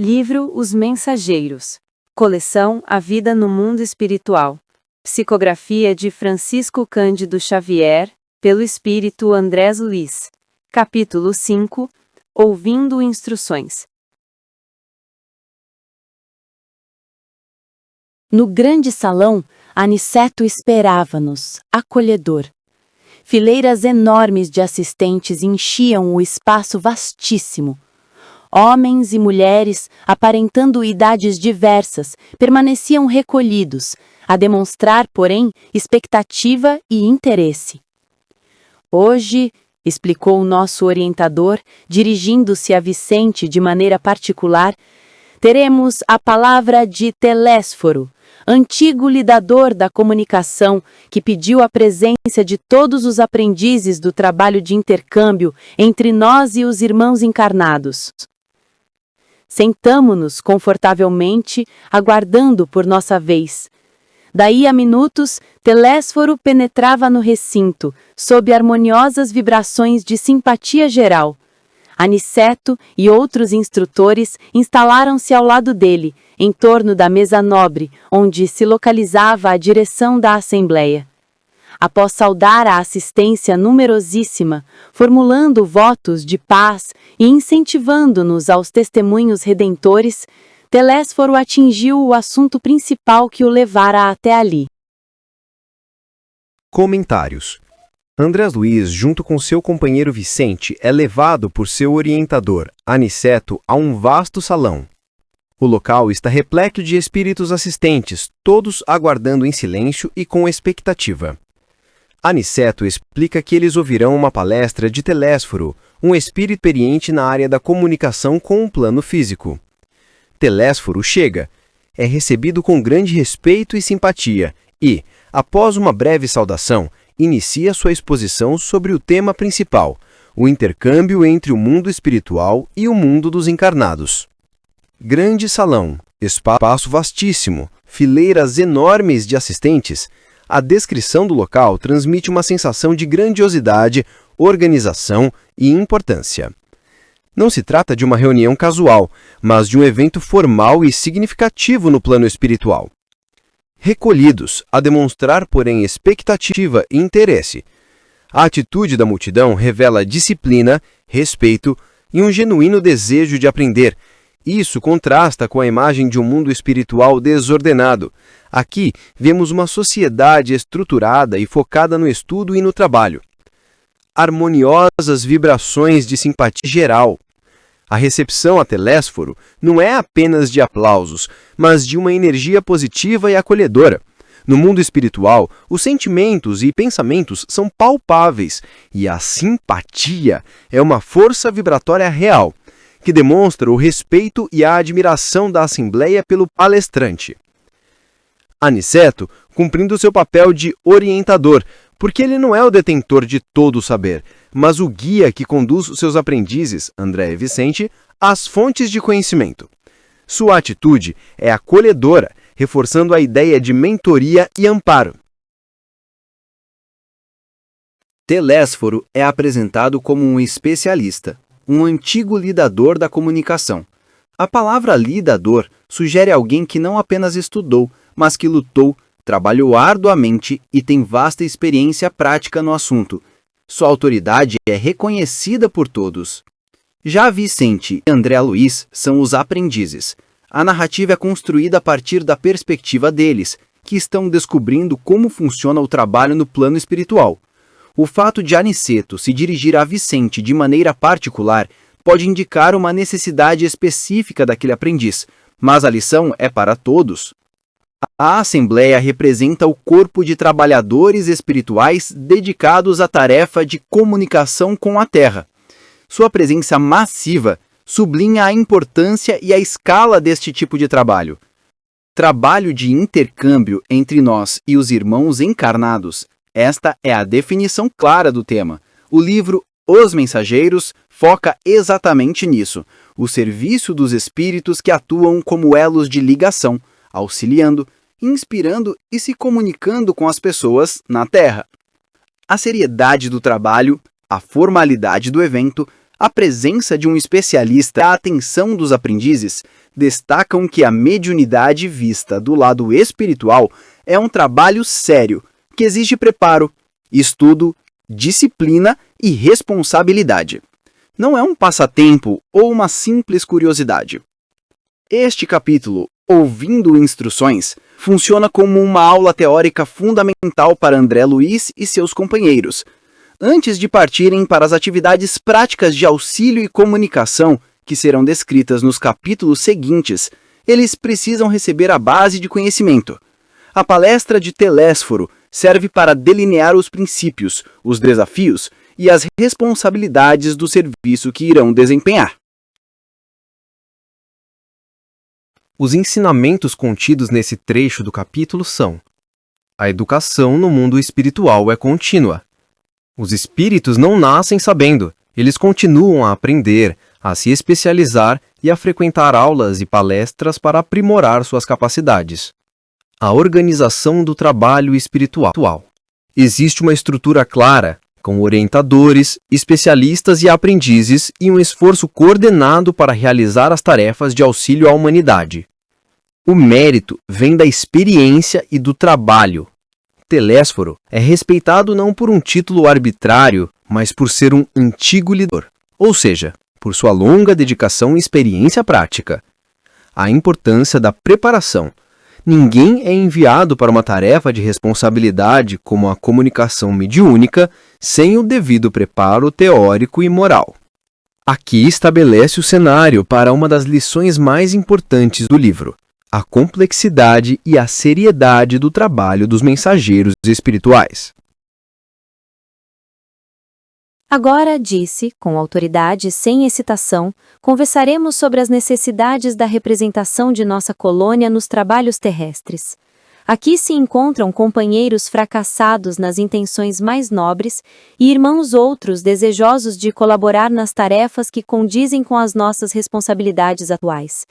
Livro Os Mensageiros. Coleção A Vida no Mundo Espiritual. Psicografia de Francisco Cândido Xavier, pelo Espírito Andrés Luiz. Capítulo 5. Ouvindo instruções. No grande salão, Aniceto esperava-nos, acolhedor. Fileiras enormes de assistentes enchiam o espaço vastíssimo. Homens e mulheres, aparentando idades diversas, permaneciam recolhidos, a demonstrar, porém, expectativa e interesse. Hoje, explicou o nosso orientador, dirigindo-se a Vicente de maneira particular, teremos a palavra de Telésforo, antigo lidador da comunicação, que pediu a presença de todos os aprendizes do trabalho de intercâmbio entre nós e os irmãos encarnados. Sentamo-nos confortavelmente, aguardando por nossa vez. Daí a minutos, Telésforo penetrava no recinto, sob harmoniosas vibrações de simpatia geral. Aniceto e outros instrutores instalaram-se ao lado dele, em torno da mesa nobre, onde se localizava a direção da Assembleia. Após saudar a assistência numerosíssima, formulando votos de paz e incentivando-nos aos testemunhos redentores, Telésforo atingiu o assunto principal que o levara até ali. Comentários. Andrés Luiz, junto com seu companheiro Vicente, é levado por seu orientador, Aniceto, a um vasto salão. O local está repleto de espíritos assistentes, todos aguardando em silêncio e com expectativa. Aniceto explica que eles ouvirão uma palestra de Telésforo, um espírito experiente na área da comunicação com o plano físico. Telésforo chega, é recebido com grande respeito e simpatia e, após uma breve saudação, inicia sua exposição sobre o tema principal, o intercâmbio entre o mundo espiritual e o mundo dos encarnados. Grande salão, espaço vastíssimo, fileiras enormes de assistentes. A descrição do local transmite uma sensação de grandiosidade, organização e importância. Não se trata de uma reunião casual, mas de um evento formal e significativo no plano espiritual. Recolhidos, a demonstrar, porém, expectativa e interesse. A atitude da multidão revela disciplina, respeito e um genuíno desejo de aprender. Isso contrasta com a imagem de um mundo espiritual desordenado. Aqui, vemos uma sociedade estruturada e focada no estudo e no trabalho. Harmoniosas vibrações de simpatia geral. A recepção a Telésforo não é apenas de aplausos, mas de uma energia positiva e acolhedora. No mundo espiritual, os sentimentos e pensamentos são palpáveis, e a simpatia é uma força vibratória real, que demonstra o respeito e a admiração da Assembleia pelo palestrante. Aniceto, cumprindo seu papel de orientador, porque ele não é o detentor de todo o saber, mas o guia que conduz seus aprendizes, André e Vicente, às fontes de conhecimento. Sua atitude é acolhedora, reforçando a ideia de mentoria e amparo. Telésforo é apresentado como um especialista, um antigo lidador da comunicação. A palavra lidador sugere alguém que não apenas estudou, mas que lutou, trabalhou arduamente e tem vasta experiência prática no assunto. Sua autoridade é reconhecida por todos. Já Vicente e André Luiz são os aprendizes. A narrativa é construída a partir da perspectiva deles, que estão descobrindo como funciona o trabalho no plano espiritual. O fato de Aniceto se dirigir a Vicente de maneira particular pode indicar uma necessidade específica daquele aprendiz, mas a lição é para todos. A Assembleia representa o corpo de trabalhadores espirituais dedicados à tarefa de comunicação com a Terra. Sua presença massiva sublinha a importância e a escala deste tipo de trabalho. Trabalho de intercâmbio entre nós e os irmãos encarnados. Esta é a definição clara do tema. O livro Os Mensageiros foca exatamente nisso, o serviço dos espíritos que atuam como elos de ligação, auxiliando, inspirando e se comunicando com as pessoas na Terra. A seriedade do trabalho, a formalidade do evento, A presença de um especialista e a atenção dos aprendizes destacam que a mediunidade vista do lado espiritual é um trabalho sério, que exige preparo, estudo, disciplina e responsabilidade. Não é um passatempo ou uma simples curiosidade. Este capítulo, Ouvindo Instruções, funciona como uma aula teórica fundamental para André Luiz e seus companheiros, antes de partirem para as atividades práticas de auxílio e comunicação que serão descritas nos capítulos seguintes. Eles precisam receber a base de conhecimento. A palestra de Telésforo serve para delinear os princípios, os desafios e as responsabilidades do serviço que irão desempenhar. Os ensinamentos contidos nesse trecho do capítulo são: a educação no mundo espiritual é contínua. Os espíritos não nascem sabendo, eles continuam a aprender, a se especializar e a frequentar aulas e palestras para aprimorar suas capacidades. A organização do trabalho espiritual. Existe uma estrutura clara, com orientadores, especialistas e aprendizes e um esforço coordenado para realizar as tarefas de auxílio à humanidade. O mérito vem da experiência e do trabalho. Telésforo é respeitado não por um título arbitrário, mas por ser um antigo lidador, ou seja, por sua longa dedicação e experiência prática. A importância da preparação. Ninguém é enviado para uma tarefa de responsabilidade como a comunicação mediúnica sem o devido preparo teórico e moral. Aqui estabelece o cenário para uma das lições mais importantes do livro: a complexidade e a seriedade do trabalho dos mensageiros espirituais. Agora, disse, com autoridade e sem excitação, conversaremos sobre as necessidades da representação de nossa colônia nos trabalhos terrestres. Aqui se encontram companheiros fracassados nas intenções mais nobres e irmãos outros desejosos de colaborar nas tarefas que condizem com as nossas responsabilidades atuais.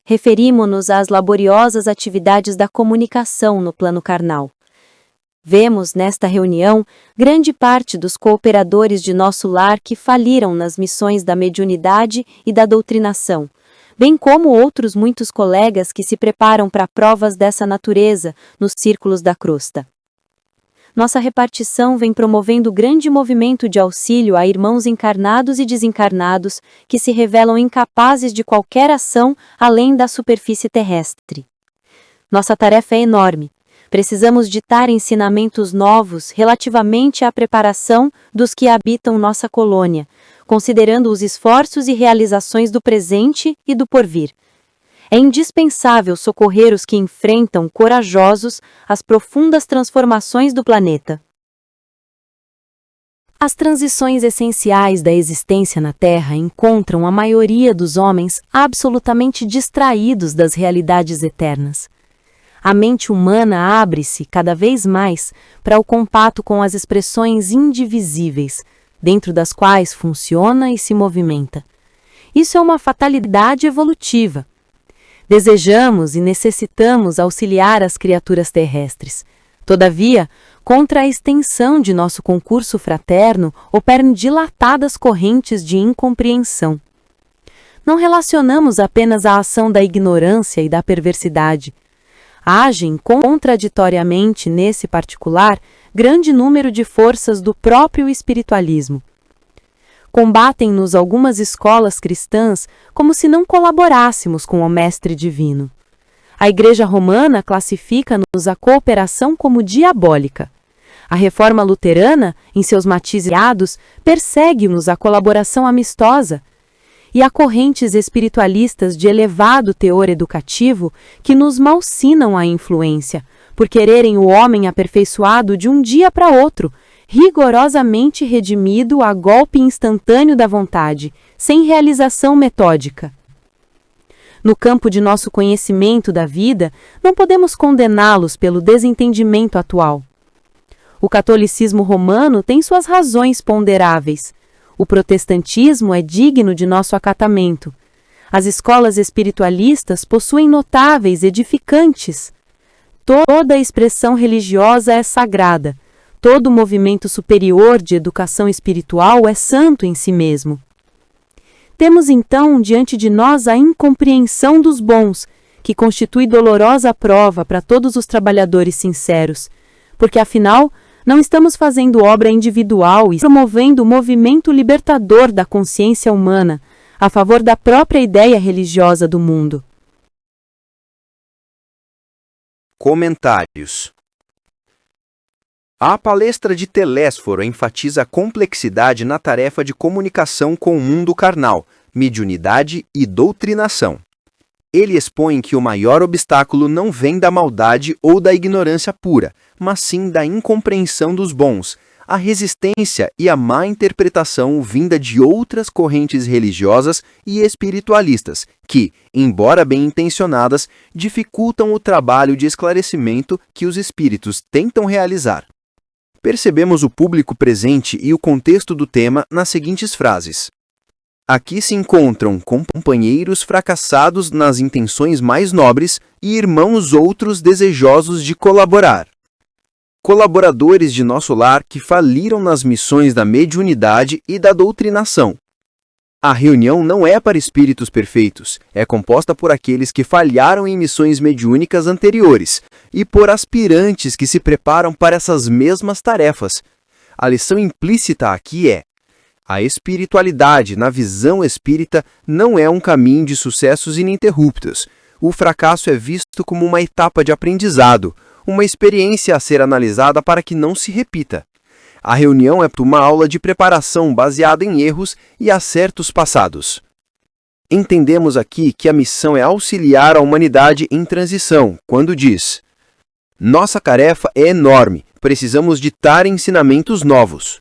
Referimo-nos às laboriosas atividades da comunicação no plano carnal. Vemos, nesta reunião, grande parte dos cooperadores de nosso lar que faliram nas missões da mediunidade e da doutrinação, bem como outros muitos colegas que se preparam para provas dessa natureza nos círculos da crosta. Nossa repartição vem promovendo grande movimento de auxílio a irmãos encarnados e desencarnados que se revelam incapazes de qualquer ação além da superfície terrestre. Nossa tarefa é enorme. Precisamos ditar ensinamentos novos relativamente à preparação dos que habitam nossa colônia, considerando os esforços e realizações do presente e do porvir. É indispensável socorrer os que enfrentam, corajosos, as profundas transformações do planeta. As transições essenciais da existência na Terra encontram a maioria dos homens absolutamente distraídos das realidades eternas. A mente humana abre-se cada vez mais para o contato com as expressões indivisíveis, dentro das quais funciona e se movimenta. Isso é uma fatalidade evolutiva. Desejamos e necessitamos auxiliar as criaturas terrestres. Todavia, contra a extensão de nosso concurso fraterno operam dilatadas correntes de incompreensão. Não relacionamos apenas a ação da ignorância e da perversidade. Agem contraditoriamente, nesse particular, grande número de forças do próprio espiritualismo. Combatem-nos algumas escolas cristãs como se não colaborássemos com o Mestre Divino. A Igreja Romana classifica-nos a cooperação como diabólica. A Reforma Luterana, em seus matizes, persegue-nos a colaboração amistosa. E há correntes espiritualistas de elevado teor educativo que nos malsinam a influência, por quererem o homem aperfeiçoado de um dia para outro, rigorosamente redimido a golpe instantâneo da vontade, sem realização metódica. No campo de nosso conhecimento da vida, não podemos condená-los pelo desentendimento atual. O catolicismo romano tem suas razões ponderáveis. O protestantismo é digno de nosso acatamento. As escolas espiritualistas possuem notáveis edificantes. Toda expressão religiosa é sagrada. Todo movimento superior de educação espiritual é santo em si mesmo. Temos então diante de nós a incompreensão dos bons, que constitui dolorosa prova para todos os trabalhadores sinceros, porque afinal não estamos fazendo obra individual e promovendo o movimento libertador da consciência humana a favor da própria ideia religiosa do mundo. Comentários. A palestra de Telésforo enfatiza a complexidade na tarefa de comunicação com o mundo carnal, mediunidade e doutrinação. Ele expõe que o maior obstáculo não vem da maldade ou da ignorância pura, mas sim da incompreensão dos bons, a resistência e a má interpretação vinda de outras correntes religiosas e espiritualistas que, embora bem intencionadas, dificultam o trabalho de esclarecimento que os espíritos tentam realizar. Percebemos o público presente e o contexto do tema nas seguintes frases. Aqui se encontram companheiros fracassados nas intenções mais nobres e irmãos outros desejosos de colaborar. Colaboradores de nosso lar que faliram nas missões da mediunidade e da doutrinação. A reunião não é para espíritos perfeitos, é composta por aqueles que falharam em missões mediúnicas anteriores e por aspirantes que se preparam para essas mesmas tarefas. A lição implícita aqui é: a espiritualidade, na visão espírita, não é um caminho de sucessos ininterruptos. O fracasso é visto como uma etapa de aprendizado, uma experiência a ser analisada para que não se repita. A reunião é uma aula de preparação baseada em erros e acertos passados. Entendemos aqui que a missão é auxiliar a humanidade em transição, quando diz: nossa tarefa é enorme, precisamos ditar ensinamentos novos.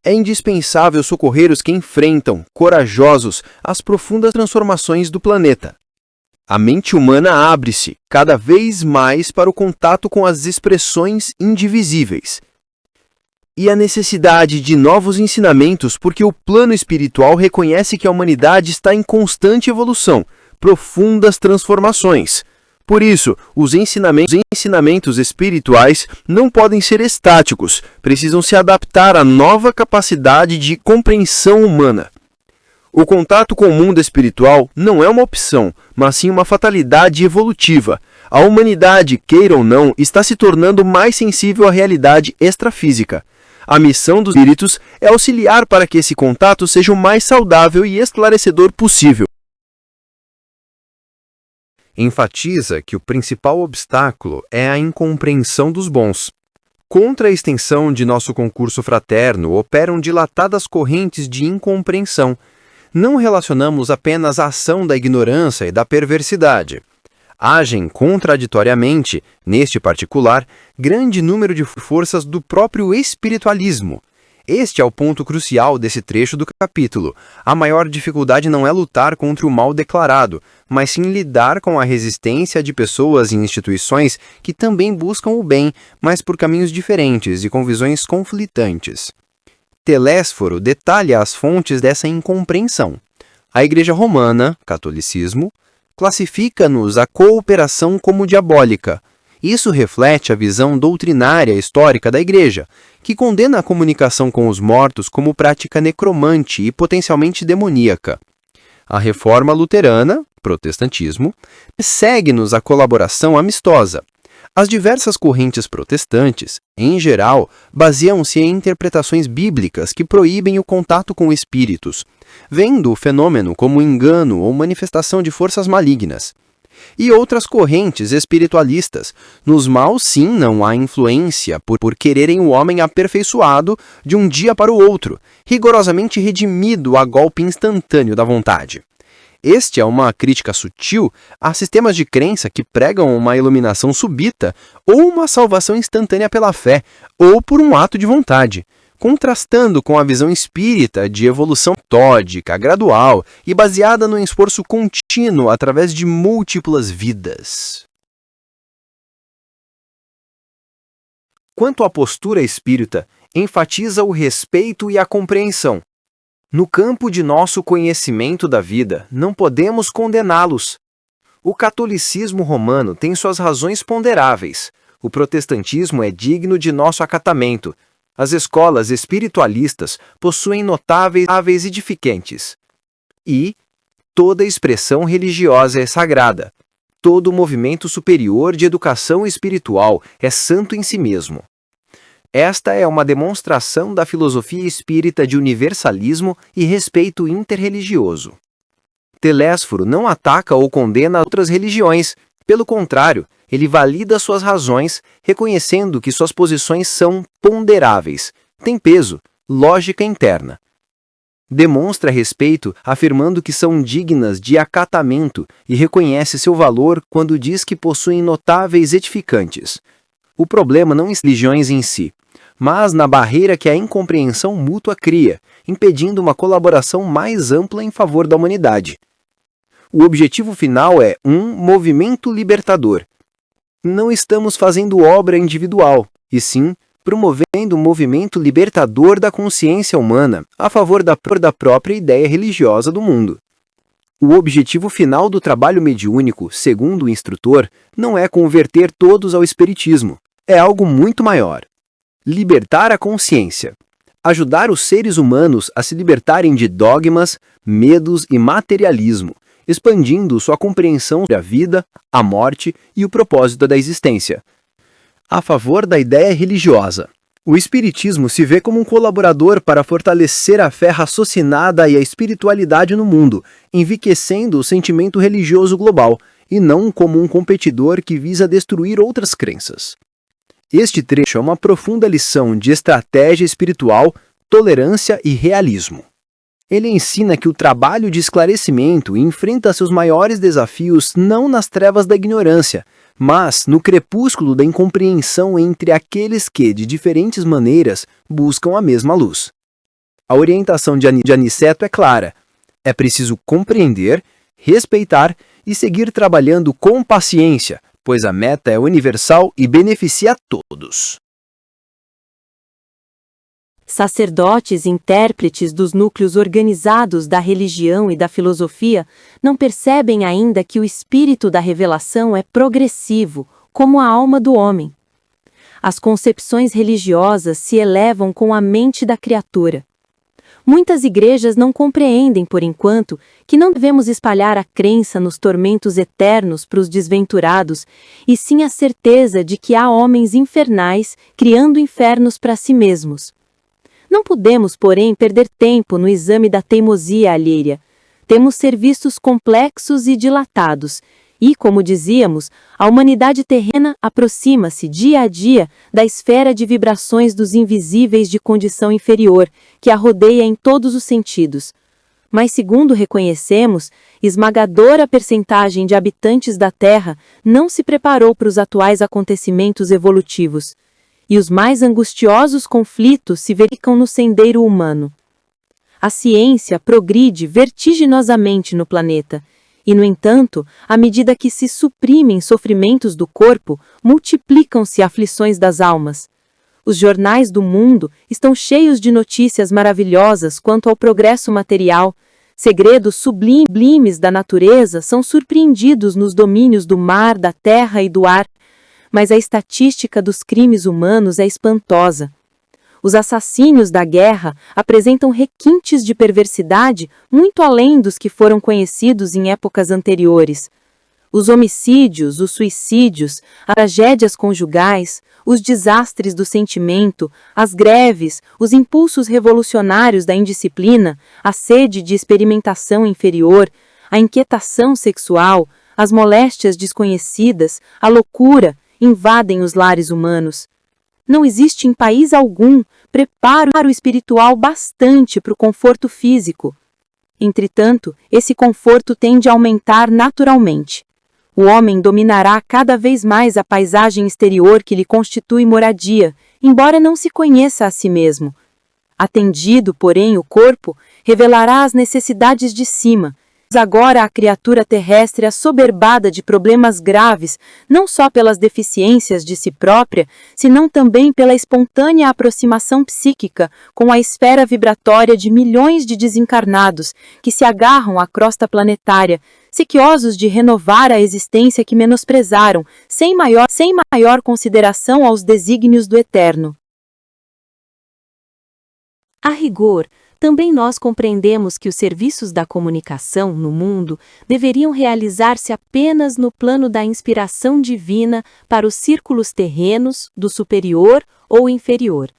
É indispensável socorrer os que enfrentam, corajosos, as profundas transformações do planeta. A mente humana abre-se cada vez mais para o contato com as expressões indivisíveis. E a necessidade de novos ensinamentos porque o plano espiritual reconhece que a humanidade está em constante evolução, profundas transformações. Por isso, os ensinamentos espirituais não podem ser estáticos, precisam se adaptar à nova capacidade de compreensão humana. O contato com o mundo espiritual não é uma opção, mas sim uma fatalidade evolutiva. A humanidade, queira ou não, está se tornando mais sensível à realidade extrafísica. A missão dos espíritos é auxiliar para que esse contato seja o mais saudável e esclarecedor possível. Enfatiza que o principal obstáculo é a incompreensão dos bons. Contra a extensão de nosso concurso fraterno operam dilatadas correntes de incompreensão. Não relacionamos apenas a ação da ignorância e da perversidade. Agem contraditoriamente, neste particular, grande número de forças do próprio espiritualismo. Este é o ponto crucial desse trecho do capítulo. A maior dificuldade não é lutar contra o mal declarado, mas sim lidar com a resistência de pessoas e instituições que também buscam o bem, mas por caminhos diferentes e com visões conflitantes. Telésforo detalha as fontes dessa incompreensão. A Igreja Romana, catolicismo, classifica-nos a cooperação como diabólica. Isso reflete a visão doutrinária histórica da Igreja, que condena a comunicação com os mortos como prática necromante e potencialmente demoníaca. A Reforma Luterana, protestantismo, segue-nos a colaboração amistosa. As diversas correntes protestantes, em geral, baseiam-se em interpretações bíblicas que proíbem o contato com espíritos, vendo o fenômeno como engano ou manifestação de forças malignas. E outras correntes espiritualistas, nos maus sim não há influência por quererem o homem aperfeiçoado de um dia para o outro, rigorosamente redimido a golpe instantâneo da vontade. Este é uma crítica sutil a sistemas de crença que pregam uma iluminação súbita ou uma salvação instantânea pela fé ou por um ato de vontade, contrastando com a visão espírita de evolução metódica, gradual e baseada no esforço contínuo através de múltiplas vidas. Quanto à postura espírita, enfatiza o respeito e a compreensão. No campo de nosso conhecimento da vida, não podemos condená-los. O catolicismo romano tem suas razões ponderáveis. O protestantismo é digno de nosso acatamento. As escolas espiritualistas possuem notáveis edificantes. E toda expressão religiosa é sagrada. Todo movimento superior de educação espiritual é santo em si mesmo. Esta é uma demonstração da filosofia espírita de universalismo e respeito interreligioso. Telésforo não ataca ou condena outras religiões. Pelo contrário, ele valida suas razões, reconhecendo que suas posições são ponderáveis, têm peso, lógica interna. Demonstra respeito afirmando que são dignas de acatamento e reconhece seu valor quando diz que possuem notáveis edificantes. O problema não está nas religiões em si, mas na barreira que a incompreensão mútua cria, impedindo uma colaboração mais ampla em favor da humanidade. O objetivo final é um movimento libertador. Não estamos fazendo obra individual, e sim promovendo um movimento libertador da consciência humana a favor da própria ideia religiosa do mundo. O objetivo final do trabalho mediúnico, segundo o instrutor, não é converter todos ao espiritismo, é algo muito maior. Libertar a consciência. Ajudar os seres humanos a se libertarem de dogmas, medos e materialismo, expandindo sua compreensão sobre a vida, a morte e o propósito da existência. A favor da ideia religiosa. O Espiritismo se vê como um colaborador para fortalecer a fé raciocinada e a espiritualidade no mundo, enriquecendo o sentimento religioso global, e não como um competidor que visa destruir outras crenças. Este trecho é uma profunda lição de estratégia espiritual, tolerância e realismo. Ele ensina que o trabalho de esclarecimento enfrenta seus maiores desafios não nas trevas da ignorância, mas no crepúsculo da incompreensão entre aqueles que, de diferentes maneiras, buscam a mesma luz. A orientação de Aniceto é clara. É preciso compreender, respeitar e seguir trabalhando com paciência, pois a meta é universal e beneficia a todos. Sacerdotes e intérpretes dos núcleos organizados da religião e da filosofia não percebem ainda que o espírito da revelação é progressivo, como a alma do homem. As concepções religiosas se elevam com a mente da criatura. Muitas igrejas não compreendem, por enquanto, que não devemos espalhar a crença nos tormentos eternos para os desventurados, e sim a certeza de que há homens infernais criando infernos para si mesmos. Não podemos, porém, perder tempo no exame da teimosia alheia. Temos serviços complexos e dilatados, e, como dizíamos, a humanidade terrena aproxima-se dia a dia da esfera de vibrações dos invisíveis de condição inferior, que a rodeia em todos os sentidos. Mas, segundo reconhecemos, esmagadora percentagem de habitantes da Terra não se preparou para os atuais acontecimentos evolutivos. E os mais angustiosos conflitos se verificam no sendeiro humano. A ciência progride vertiginosamente no planeta, e, no entanto, à medida que se suprimem sofrimentos do corpo, multiplicam-se aflições das almas. Os jornais do mundo estão cheios de notícias maravilhosas quanto ao progresso material. Segredos sublimes da natureza são surpreendidos nos domínios do mar, da terra e do ar. Mas a estatística dos crimes humanos é espantosa. Os assassínios da guerra apresentam requintes de perversidade muito além dos que foram conhecidos em épocas anteriores. Os homicídios, os suicídios, as tragédias conjugais, os desastres do sentimento, as greves, os impulsos revolucionários da indisciplina, a sede de experimentação inferior, a inquietação sexual, as moléstias desconhecidas, a loucura, invadem os lares humanos. Não existe em país algum preparo espiritual bastante para o conforto físico. Entretanto, esse conforto tende a aumentar naturalmente. O homem dominará cada vez mais a paisagem exterior que lhe constitui moradia, embora não se conheça a si mesmo. Atendido, porém, o corpo, revelará as necessidades de cima. Agora a criatura terrestre assoberbada de problemas graves, não só pelas deficiências de si própria, senão também pela espontânea aproximação psíquica com a esfera vibratória de milhões de desencarnados que se agarram à crosta planetária, sequiosos de renovar a existência que menosprezaram, sem maior consideração aos desígnios do Eterno. A rigor, Também nós compreendemos que os serviços da comunicação no mundo deveriam realizar-se apenas no plano da inspiração divina para os círculos terrenos, do superior ou inferior.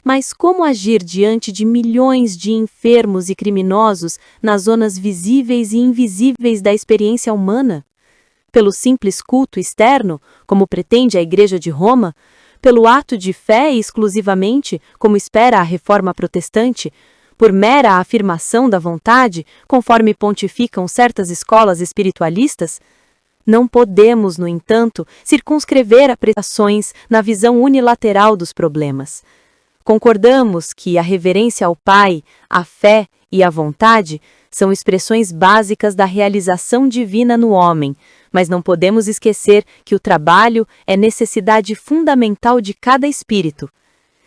Mas como agir diante de milhões de enfermos e criminosos nas zonas visíveis e invisíveis da experiência humana? Pelo simples culto externo, como pretende a Igreja de Roma? Pelo ato de fé exclusivamente, como espera a Reforma Protestante? Por mera afirmação da vontade, conforme pontificam certas escolas espiritualistas? Não podemos, no entanto, circunscrever apreciações na visão unilateral dos problemas. Concordamos que a reverência ao Pai, a fé e a vontade são expressões básicas da realização divina no homem, mas não podemos esquecer que o trabalho é necessidade fundamental de cada espírito.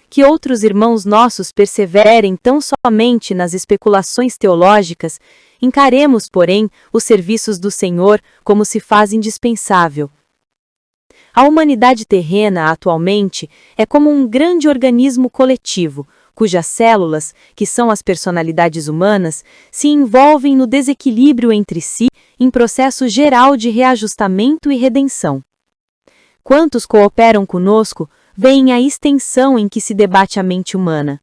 Que outros irmãos nossos perseverem tão somente nas especulações teológicas, encaremos, porém, os serviços do Senhor como se faz indispensável. A humanidade terrena, atualmente, é como um grande organismo coletivo, cujas células, que são as personalidades humanas, se envolvem no desequilíbrio entre si em processo geral de reajustamento e redenção. Quantos cooperam conosco veem a extensão em que se debate a mente humana.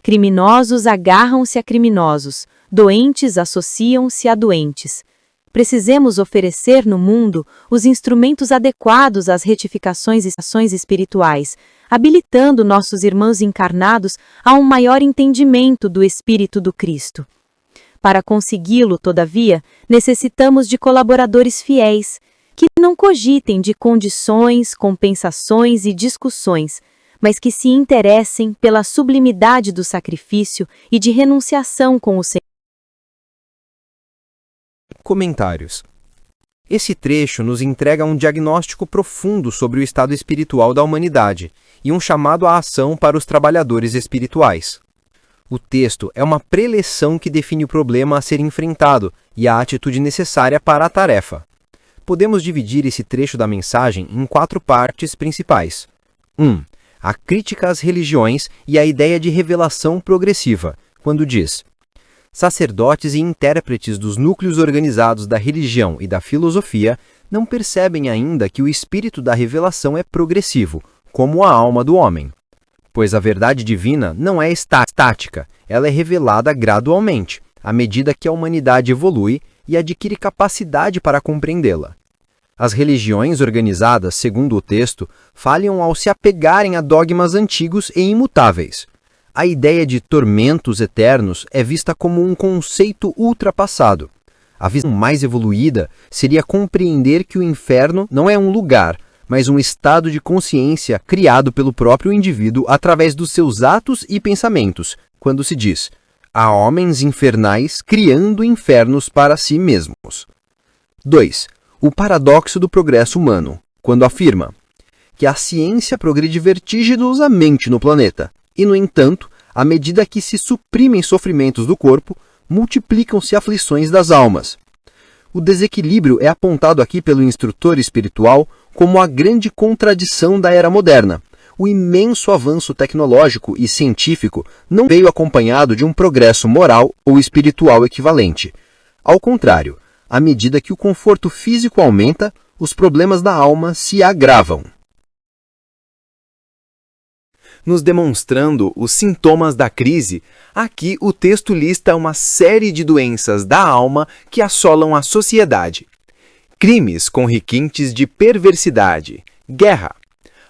Criminosos agarram-se a criminosos, doentes associam-se a doentes. Precisemos oferecer no mundo os instrumentos adequados às retificações e ações espirituais, habilitando nossos irmãos encarnados a um maior entendimento do Espírito do Cristo. Para consegui-lo, todavia, necessitamos de colaboradores fiéis, que não cogitem de condições, compensações e discussões, mas que se interessem pela sublimidade do sacrifício e de renunciação com o Senhor. Comentários. Esse trecho nos entrega um diagnóstico profundo sobre o estado espiritual da humanidade e um chamado à ação para os trabalhadores espirituais. O texto é uma preleção que define o problema a ser enfrentado e a atitude necessária para a tarefa. Podemos dividir esse trecho da mensagem em 4 partes principais. 1. A crítica às religiões e a ideia de revelação progressiva, quando diz: sacerdotes e intérpretes dos núcleos organizados da religião e da filosofia não percebem ainda que o espírito da revelação é progressivo, como a alma do homem. Pois a verdade divina não é estática, ela é revelada gradualmente, à medida que a humanidade evolui e adquire capacidade para compreendê-la. As religiões organizadas, segundo o texto, falham ao se apegarem a dogmas antigos e imutáveis. A ideia de tormentos eternos é vista como um conceito ultrapassado. A visão mais evoluída seria compreender que o inferno não é um lugar, mas um estado de consciência criado pelo próprio indivíduo através dos seus atos e pensamentos, quando se diz: há homens infernais criando infernos para si mesmos. 2. O paradoxo do progresso humano, quando afirma que a ciência progride vertiginosamente no planeta, e, no entanto, à medida que se suprimem sofrimentos do corpo, multiplicam-se aflições das almas. O desequilíbrio é apontado aqui pelo instrutor espiritual como a grande contradição da era moderna. O imenso avanço tecnológico e científico não veio acompanhado de um progresso moral ou espiritual equivalente. Ao contrário, à medida que o conforto físico aumenta, os problemas da alma se agravam. Nos demonstrando os sintomas da crise, aqui o texto lista uma série de doenças da alma que assolam a sociedade. Crimes com requintes de perversidade, guerra,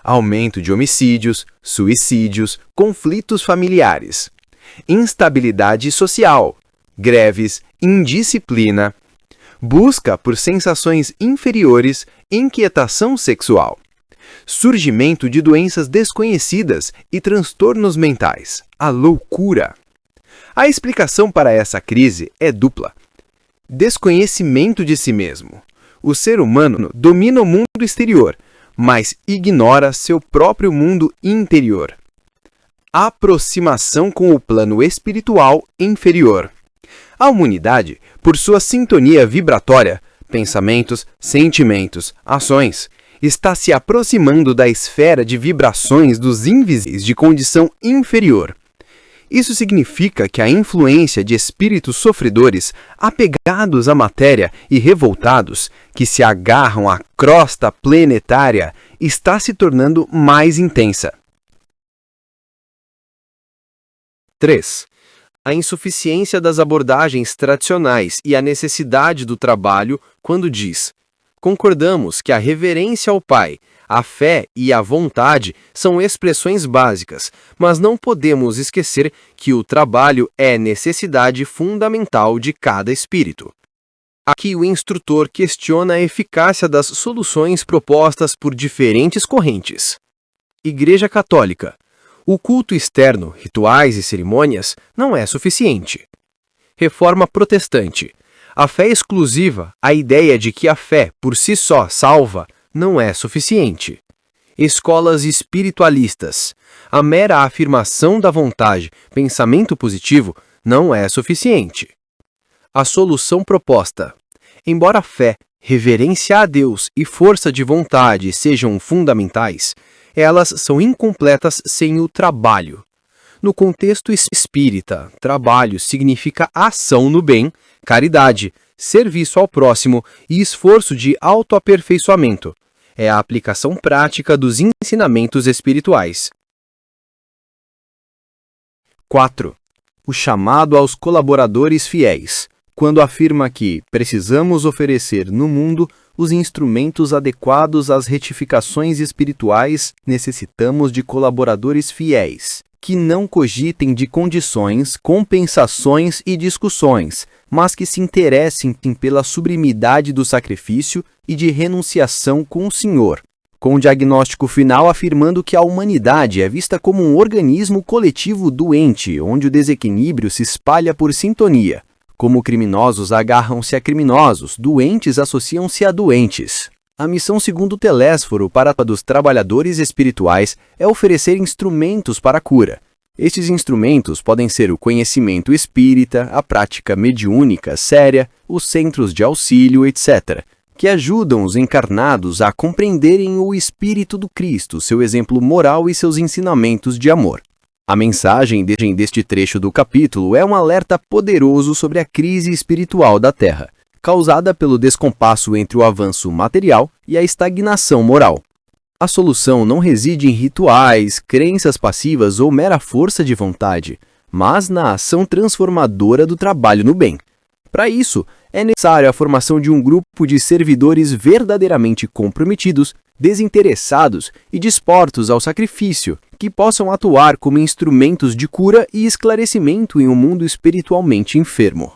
aumento de homicídios, suicídios, conflitos familiares, instabilidade social, greves, indisciplina, busca por sensações inferiores, inquietação sexual, surgimento de doenças desconhecidas e transtornos mentais, a loucura. A explicação para essa crise é dupla. Desconhecimento de si mesmo. O ser humano domina o mundo exterior, mas ignora seu próprio mundo interior. Aproximação com o plano espiritual inferior. A humanidade, por sua sintonia vibratória, pensamentos, sentimentos, ações, está se aproximando da esfera de vibrações dos invisíveis de condição inferior. Isso significa que a influência de espíritos sofredores, apegados à matéria e revoltados, que se agarram à crosta planetária, está se tornando mais intensa. 3. A insuficiência das abordagens tradicionais e a necessidade do trabalho quando diz: concordamos que a reverência ao Pai, a fé e a vontade são expressões básicas, mas não podemos esquecer que o trabalho é necessidade fundamental de cada espírito. Aqui o instrutor questiona a eficácia das soluções propostas por diferentes correntes. Igreja Católica. O culto externo, rituais e cerimônias, não é suficiente. Reforma Protestante. A fé exclusiva, a ideia de que a fé por si só salva, não é suficiente. Escolas espiritualistas. A mera afirmação da vontade, pensamento positivo, não é suficiente. A solução proposta. Embora fé, reverência a Deus e força de vontade sejam fundamentais, elas são incompletas sem o trabalho. No contexto espírita, trabalho significa ação no bem, caridade, serviço ao próximo e esforço de autoaperfeiçoamento. É a aplicação prática dos ensinamentos espirituais. 4. O chamado aos colaboradores fiéis, quando afirma que precisamos oferecer no mundo os instrumentos adequados às retificações espirituais, necessitamos de colaboradores fiéis, que não cogitem de condições, compensações e discussões, mas que se interessem pela sublimidade do sacrifício e de renunciação com o Senhor, com o diagnóstico final afirmando que a humanidade é vista como um organismo coletivo doente, onde o desequilíbrio se espalha por sintonia. Como criminosos agarram-se a criminosos, doentes associam-se a doentes. A missão segundo Telésforo para dos trabalhadores espirituais é oferecer instrumentos para a cura. Estes instrumentos podem ser o conhecimento espírita, a prática mediúnica séria, os centros de auxílio, etc., que ajudam os encarnados a compreenderem o espírito do Cristo, seu exemplo moral e seus ensinamentos de amor. A mensagem deste trecho do capítulo é um alerta poderoso sobre a crise espiritual da Terra, causada pelo descompasso entre o avanço material e a estagnação moral. A solução não reside em rituais, crenças passivas ou mera força de vontade, mas na ação transformadora do trabalho no bem. Para isso, é necessária a formação de um grupo de servidores verdadeiramente comprometidos, desinteressados e dispostos ao sacrifício, que possam atuar como instrumentos de cura e esclarecimento em um mundo espiritualmente enfermo.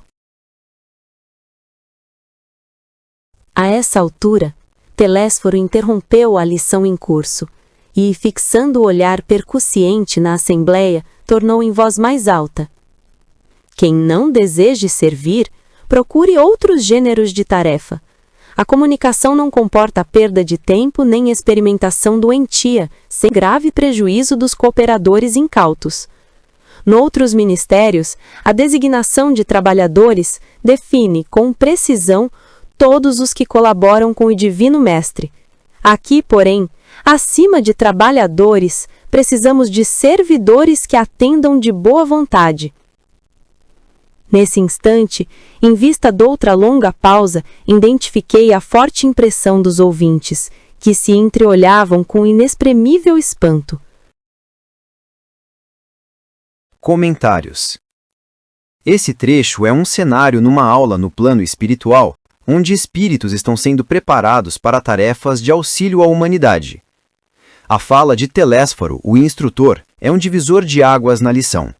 A essa altura, Telésforo interrompeu a lição em curso e, fixando o olhar percussiente na assembleia, tornou em voz mais alta: quem não deseje servir, procure outros gêneros de tarefa. A comunicação não comporta a perda de tempo nem experimentação doentia, sem grave prejuízo dos cooperadores incautos. Noutros ministérios, a designação de trabalhadores define com precisão todos os que colaboram com o Divino Mestre. Aqui, porém, acima de trabalhadores, precisamos de servidores que atendam de boa vontade. Nesse instante, em vista doutra longa pausa, identifiquei a forte impressão dos ouvintes, que se entreolhavam com inexprimível espanto. Comentários. Esse trecho é um cenário numa aula no plano espiritual, onde espíritos estão sendo preparados para tarefas de auxílio à humanidade. A fala de Telésforo, o instrutor, é um divisor de águas na lição.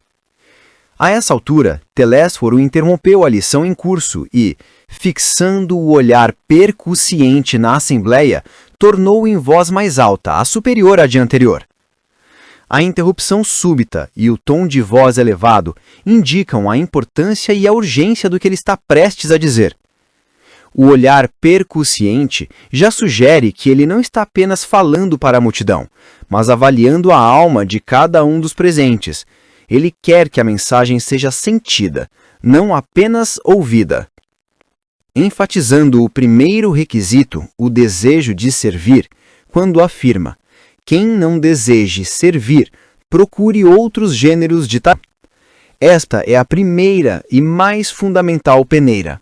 A essa altura, Telésforo interrompeu a lição em curso e, fixando o olhar percussiente na assembleia, tornou em voz mais alta, a superior à de anterior. A interrupção súbita e o tom de voz elevado indicam a importância e a urgência do que ele está prestes a dizer. O olhar percussiente já sugere que ele não está apenas falando para a multidão, mas avaliando a alma de cada um dos presentes. Ele quer que a mensagem seja sentida, não apenas ouvida. Enfatizando o primeiro requisito, o desejo de servir, quando afirma: quem não deseje servir, procure outros gêneros de tarefa. Esta é a primeira e mais fundamental peneira.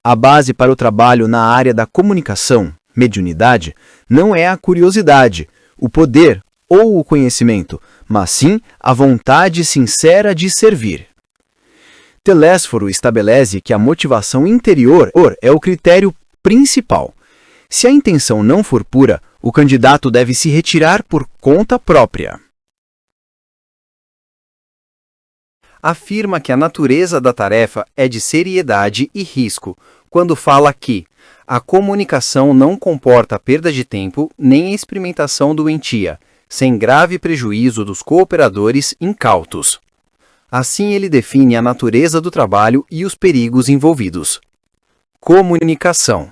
A base para o trabalho na área da comunicação, mediunidade, não é a curiosidade, o poder ou o conhecimento, mas sim a vontade sincera de servir. Telésforo estabelece que a motivação interior é o critério principal. Se a intenção não for pura, o candidato deve se retirar por conta própria. Afirma que a natureza da tarefa é de seriedade e risco, quando fala que a comunicação não comporta perda de tempo nem experimentação doentia, sem grave prejuízo dos cooperadores incautos. Assim ele define a natureza do trabalho e os perigos envolvidos. Comunicação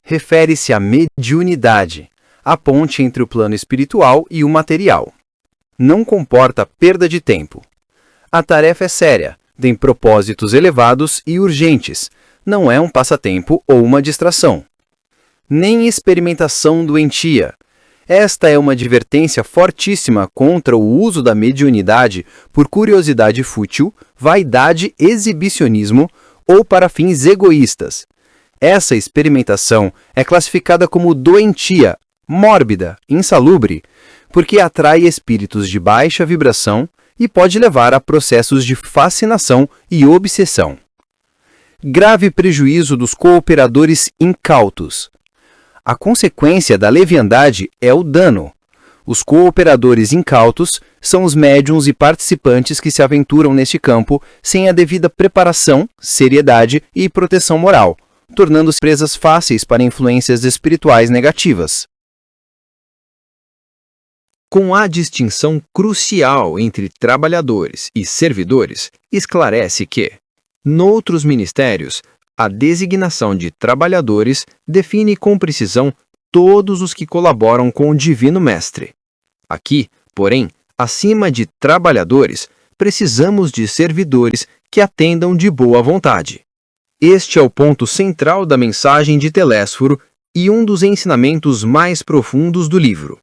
refere-se à mediunidade, a ponte entre o plano espiritual e o material. Não comporta perda de tempo. A tarefa é séria, tem propósitos elevados e urgentes, não é um passatempo ou uma distração. Nem experimentação doentia. Esta é uma advertência fortíssima contra o uso da mediunidade por curiosidade fútil, vaidade, exibicionismo ou para fins egoístas. Essa experimentação é classificada como doentia, mórbida, insalubre, porque atrai espíritos de baixa vibração e pode levar a processos de fascinação e obsessão. Grave prejuízo dos cooperadores incautos. A consequência da leviandade é o dano. Os cooperadores incautos são os médiuns e participantes que se aventuram neste campo sem a devida preparação, seriedade e proteção moral, tornando-se presas fáceis para influências espirituais negativas. Com a distinção crucial entre trabalhadores e servidores, esclarece que, noutros ministérios, a designação de trabalhadores define com precisão todos os que colaboram com o Divino Mestre. Aqui, porém, acima de trabalhadores, precisamos de servidores que atendam de boa vontade. Este é o ponto central da mensagem de Telésforo e um dos ensinamentos mais profundos do livro.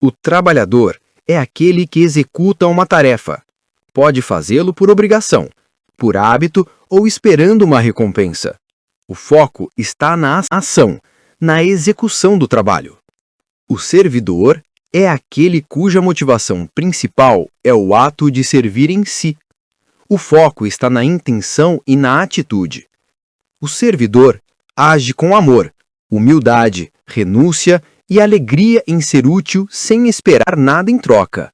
O trabalhador é aquele que executa uma tarefa. Pode fazê-lo por obrigação, por hábito ou esperando uma recompensa. O foco está na ação, na execução do trabalho. O servidor é aquele cuja motivação principal é o ato de servir em si. O foco está na intenção e na atitude. O servidor age com amor, humildade, renúncia e alegria em ser útil sem esperar nada em troca.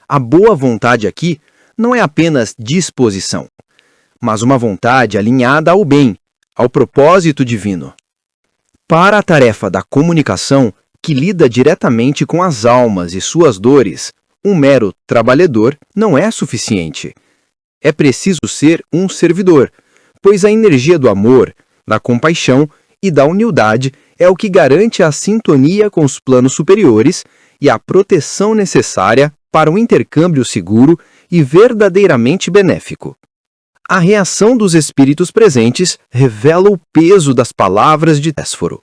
A boa vontade aqui não é apenas disposição, mas uma vontade alinhada ao bem, ao propósito divino. Para a tarefa da comunicação, que lida diretamente com as almas e suas dores, um mero trabalhador não é suficiente. É preciso ser um servidor, pois a energia do amor, da compaixão e da humildade é o que garante a sintonia com os planos superiores e a proteção necessária para um intercâmbio seguro e verdadeiramente benéfico. A reação dos espíritos presentes revela o peso das palavras de Telésforo.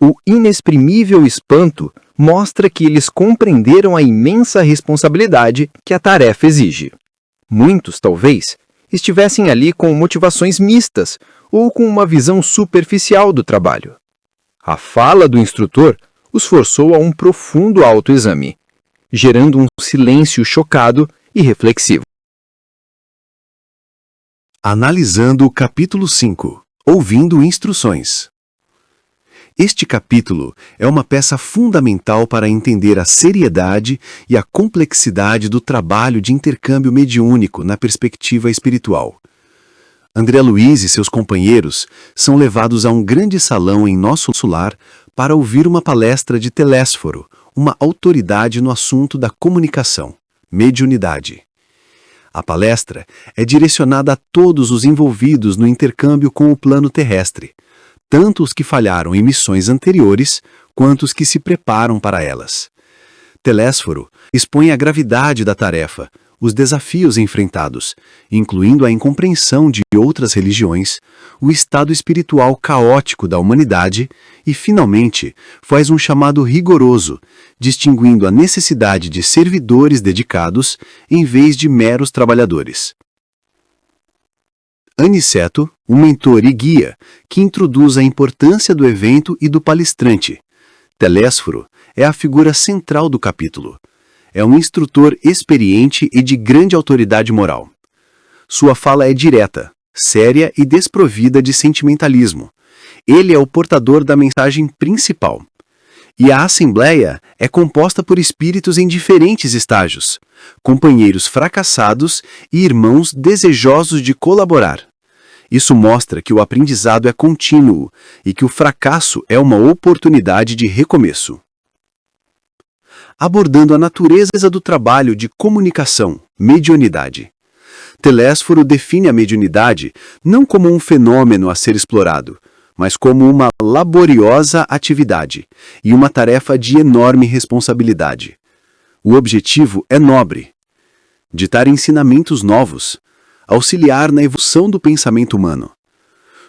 O inexprimível espanto mostra que eles compreenderam a imensa responsabilidade que a tarefa exige. Muitos, talvez, estivessem ali com motivações mistas ou com uma visão superficial do trabalho. A fala do instrutor os forçou a um profundo autoexame, gerando um silêncio chocado e reflexivo. Analisando o capítulo 5, ouvindo instruções. Este capítulo é uma peça fundamental para entender a seriedade e a complexidade do trabalho de intercâmbio mediúnico na perspectiva espiritual. André Luiz e seus companheiros são levados a um grande salão em nosso lar para ouvir uma palestra de Telésforo, uma autoridade no assunto da comunicação, mediunidade. A palestra é direcionada a todos os envolvidos no intercâmbio com o plano terrestre, tanto os que falharam em missões anteriores, quanto os que se preparam para elas. Telésforo expõe a gravidade da tarefa, os desafios enfrentados, incluindo a incompreensão de outras religiões, o estado espiritual caótico da humanidade e, finalmente, faz um chamado rigoroso, distinguindo a necessidade de servidores dedicados em vez de meros trabalhadores. Aniceto, um mentor e guia, que introduz a importância do evento e do palestrante. Telésforo é a figura central do capítulo. É um instrutor experiente e de grande autoridade moral. Sua fala é direta, séria e desprovida de sentimentalismo. Ele é o portador da mensagem principal. E a assembleia é composta por espíritos em diferentes estágios, companheiros fracassados e irmãos desejosos de colaborar. Isso mostra que o aprendizado é contínuo e que o fracasso é uma oportunidade de recomeço. Abordando a natureza do trabalho de comunicação, mediunidade. Telésforo define a mediunidade não como um fenômeno a ser explorado, mas como uma laboriosa atividade e uma tarefa de enorme responsabilidade. O objetivo é nobre: ditar ensinamentos novos, auxiliar na evolução do pensamento humano,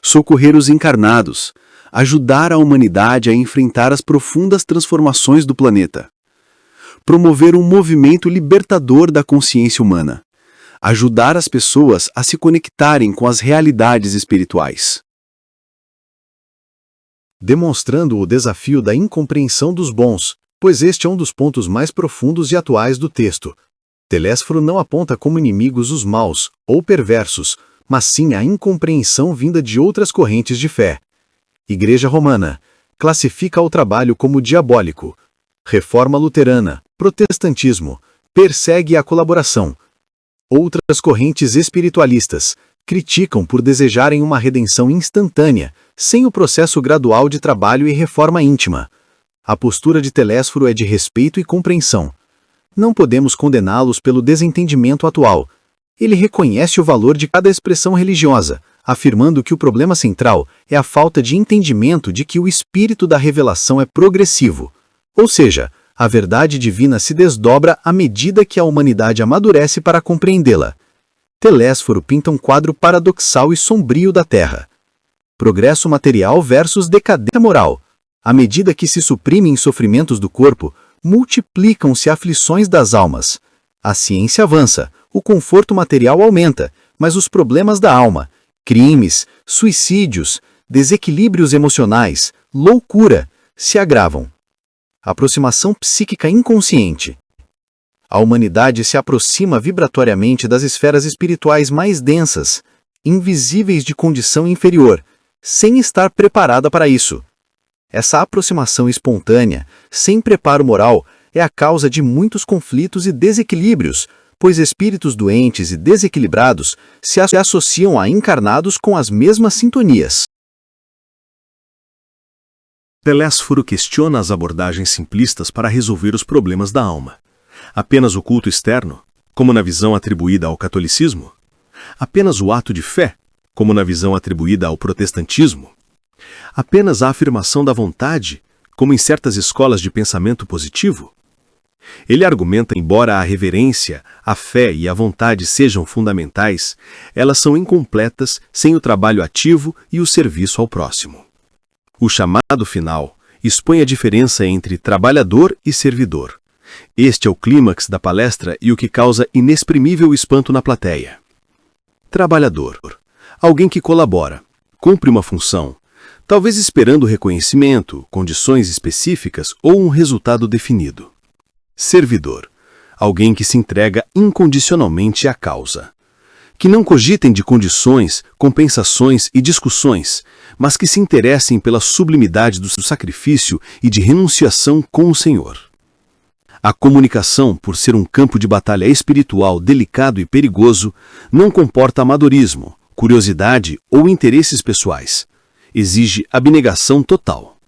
socorrer os encarnados, ajudar a humanidade a enfrentar as profundas transformações do planeta, promover um movimento libertador da consciência humana, ajudar as pessoas a se conectarem com as realidades espirituais. Demonstrando o desafio da incompreensão dos bons, pois este é um dos pontos mais profundos e atuais do texto. Telésforo não aponta como inimigos os maus, ou perversos, mas sim a incompreensão vinda de outras correntes de fé. Igreja Romana classifica o trabalho como diabólico. Reforma Luterana, Protestantismo, persegue a colaboração. Outras correntes espiritualistas criticam por desejarem uma redenção instantânea, sem o processo gradual de trabalho e reforma íntima. A postura de Telésforo é de respeito e compreensão. Não podemos condená-los pelo desentendimento atual. Ele reconhece o valor de cada expressão religiosa, afirmando que o problema central é a falta de entendimento de que o espírito da revelação é progressivo. Ou seja, a verdade divina se desdobra à medida que a humanidade amadurece para compreendê-la. Telésforo pinta um quadro paradoxal e sombrio da Terra. Progresso material versus decadência moral. À medida que se suprimem sofrimentos do corpo, multiplicam-se aflições das almas. A ciência avança, o conforto material aumenta, mas os problemas da alma, crimes, suicídios, desequilíbrios emocionais, loucura, se agravam. Aproximação psíquica inconsciente. A humanidade se aproxima vibratoriamente das esferas espirituais mais densas, invisíveis de condição inferior, sem estar preparada para isso. Essa aproximação espontânea, sem preparo moral, é a causa de muitos conflitos e desequilíbrios, pois espíritos doentes e desequilibrados se associam a encarnados com as mesmas sintonias. Telésforo questiona as abordagens simplistas para resolver os problemas da alma. Apenas o culto externo, como na visão atribuída ao catolicismo? Apenas o ato de fé, como na visão atribuída ao protestantismo? Apenas a afirmação da vontade, como em certas escolas de pensamento positivo? Ele argumenta, embora a reverência, a fé e a vontade sejam fundamentais, elas são incompletas sem o trabalho ativo e o serviço ao próximo. O chamado final expõe a diferença entre trabalhador e servidor. Este é o clímax da palestra e o que causa inexprimível espanto na plateia. Trabalhador. Alguém que colabora, cumpre uma função, talvez esperando reconhecimento, condições específicas ou um resultado definido. Servidor. Alguém que se entrega incondicionalmente à causa. Que não cogitem de condições, compensações e discussões, mas que se interessem pela sublimidade do sacrifício e de renunciação com o Senhor. A comunicação, por ser um campo de batalha espiritual delicado e perigoso, não comporta amadorismo, curiosidade ou interesses pessoais. Exige abnegação total.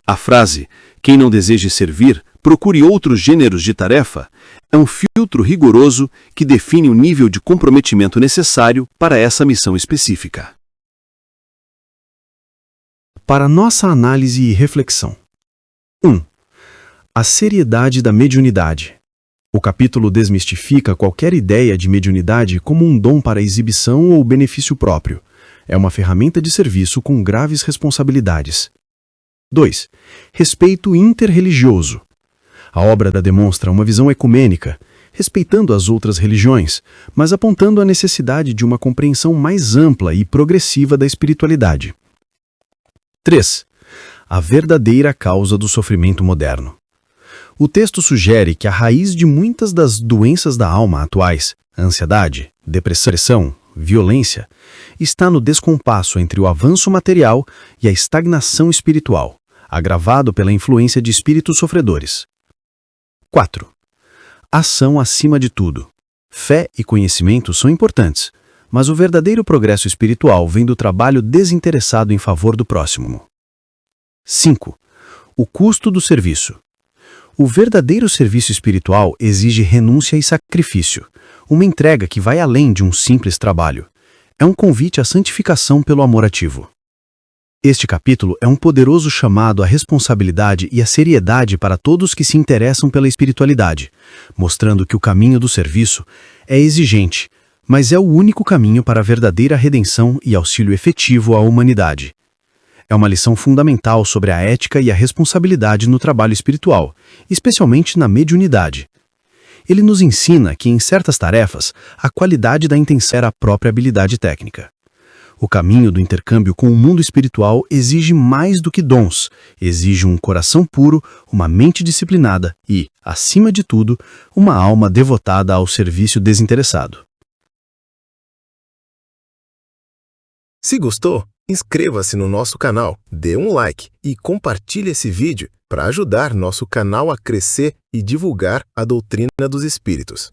A frase, quem não deseja servir, procure outros gêneros de tarefa, é um filtro rigoroso que define o nível de comprometimento necessário para essa missão específica. Para nossa análise e reflexão. 1. A seriedade da mediunidade. O capítulo desmistifica qualquer ideia de mediunidade como um dom para exibição ou benefício próprio. É uma ferramenta de serviço com graves responsabilidades. 2. Respeito interreligioso. A obra demonstra uma visão ecumênica, respeitando as outras religiões, mas apontando a necessidade de uma compreensão mais ampla e progressiva da espiritualidade. 3. A verdadeira causa do sofrimento moderno. O texto sugere que a raiz de muitas das doenças da alma atuais, ansiedade, depressão, violência, está no descompasso entre o avanço material e a estagnação espiritual, agravado pela influência de espíritos sofredores. 4. Ação acima de tudo. Fé e conhecimento são importantes, mas o verdadeiro progresso espiritual vem do trabalho desinteressado em favor do próximo. 5. O custo do serviço. O verdadeiro serviço espiritual exige renúncia e sacrifício, uma entrega que vai além de um simples trabalho. É um convite à santificação pelo amor ativo. Este capítulo é um poderoso chamado à responsabilidade e à seriedade para todos que se interessam pela espiritualidade, mostrando que o caminho do serviço é exigente, mas é o único caminho para a verdadeira redenção e auxílio efetivo à humanidade. É uma lição fundamental sobre a ética e a responsabilidade no trabalho espiritual, especialmente na mediunidade. Ele nos ensina que, em certas tarefas, a qualidade da intenção era a própria habilidade técnica. O caminho do intercâmbio com o mundo espiritual exige mais do que dons, exige um coração puro, uma mente disciplinada e, acima de tudo, uma alma devotada ao serviço desinteressado. Se gostou, inscreva-se no nosso canal, dê um like e compartilhe esse vídeo para ajudar nosso canal a crescer e divulgar a doutrina dos espíritos.